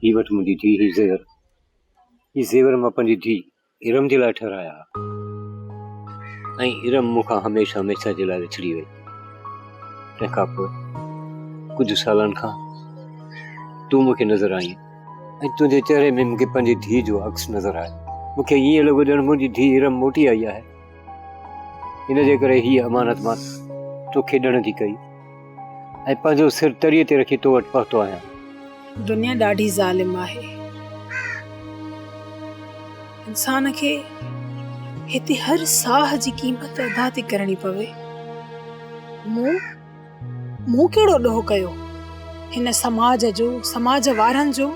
ही वटि मुंहिंजी धीउ ही ज़ेवर मां पंहिंजी धीउ इरम जे लाइ ठहिराया ऐं इरम मूंखां हमेशह जे लाइ विछड़ी वई। तंहिंखां पोइ कुझु सालनि खां तूं मूंखे नज़र आई ऐं तुंहिंजे चहिरे में मूंखे पंहिंजी धीउ जो अक्स नज़र आयो। मूंखे ईअं लॻो ॼण मुंहिंजी धीउ इरम मोटी आई आहे। इन जे करे हीअ अमानत मां तोखे ॾियण थी कई ऐं पंहिंजो सिर तरीअ ते रखी तो वटि पहुतो आहियां। दुनिया ॾाढी ज़ालिम आहे। इंसान खे हिते हर साह जी क़ीमत अदा थी करणी पवे। मूं कहिड़ो ॾोह कयो हिन समाज जो, समाज वारनि जो,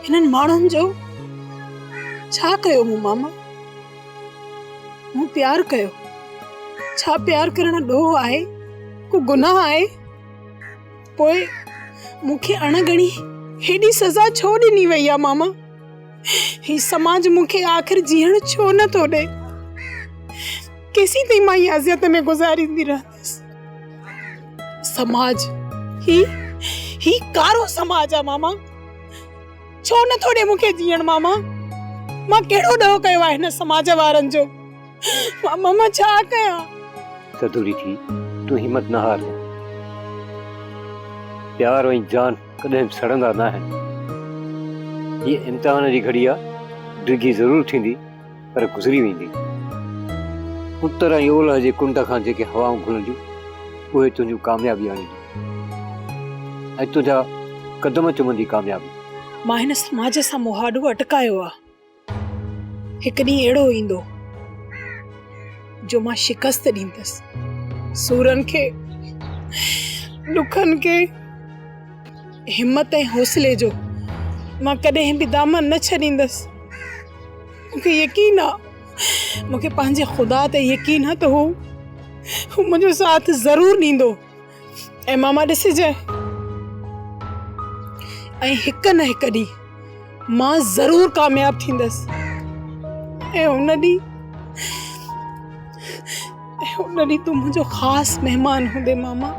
हिननि माण्हुनि जो? छा कयो मूं मामा? मूं प्यार कयो। छा प्यार करण ॾोह आहे? को गुनाह आहे? पोइ मूंखे अणगणी हेॾी सज़ा छो ॾिनी वई आहे मामा? ही समाज मूंखे आख़िर जीअण छो नथो ॾे? केसीं ताईं मां इहा अज़ियत में गुज़ारींदी रहंदसि? समाज ही कारो समाज आहे मामा। छो नथो ॾे मूंखे जीअण मामा? मां कहिड़ो ॾोह कयो आहे हिन समाज वारनि जो? मामा मां छा कयां? सदूरी थी तूं हिम्मत न हार। प्यार ऐं जान कॾहिं सड़ंदा न आहिनि। ये इम्तिहान जी घड़ी आहे, डिघी ज़रूर थींदी पर गुज़री वेंदी। उत्तर ऐं ओलह जे कुंड खां जेके हवाऊं घुलंदियूं उहे तुंहिंजूं कामयाबी आणींदियूं ऐं तुंहिंजा कदम चुमंदी कामयाबी। मां हिन समाज सां मुहाॾो अटकायो आहे। हिकु ॾींहुं अहिड़ो ईंदो जो मां शिकस्त ॾींदसि। सूरनि खे, ॾुखनि खे हिम्मत ऐं हौसले जो मां कॾहिं बि दामन न छॾींदसि। मूंखे यकीन आहे, मूंखे पंहिंजे ख़ुदा ते यकीन आहे त हू मुंहिंजो साथ ज़रूर ॾींदो। ऐं मामा ॾिसिजांइ, ऐं हिकु न हिकु ॾींहुं मां ज़रूर कामयाब थींदसि। ऐं उन ॾींहुं तूं मुंहिंजो ख़ासि महिमान हूंदे मामा।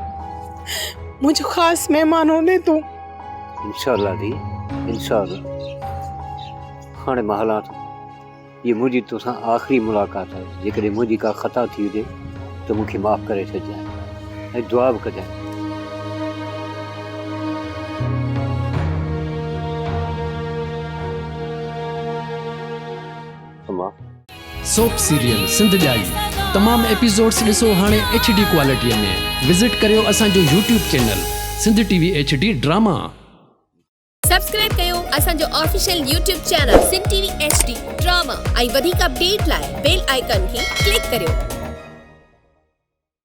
मुंहिंजो ख़ासि महिमान हूंदे तूं। इंशाअल्लाह दी, इंशाअल्लाह। हाणे मां हलां थो। ये मुंहिंजी तोसां आख़िरी मुलाक़ात आहे। जेकॾहिं मुंहिंजी का ख़ता थी हुजे त मूंखे माफ़ करे छॾिजांइ ऐं दुआ बि कजांइ। सोप सीरियल सिंध जाई तमाम एपिसोड्स ॾिसो हाणे HD क्वालिटीअ में। विज़िट करियो असांजो YouTube channel Sindh TV HD drama. Subscribe कयो असांजो official YouTube channel Sindh TV HD drama ऐं वधीक अपडेट लाइ बेल आइकन खे क्लिक करियो।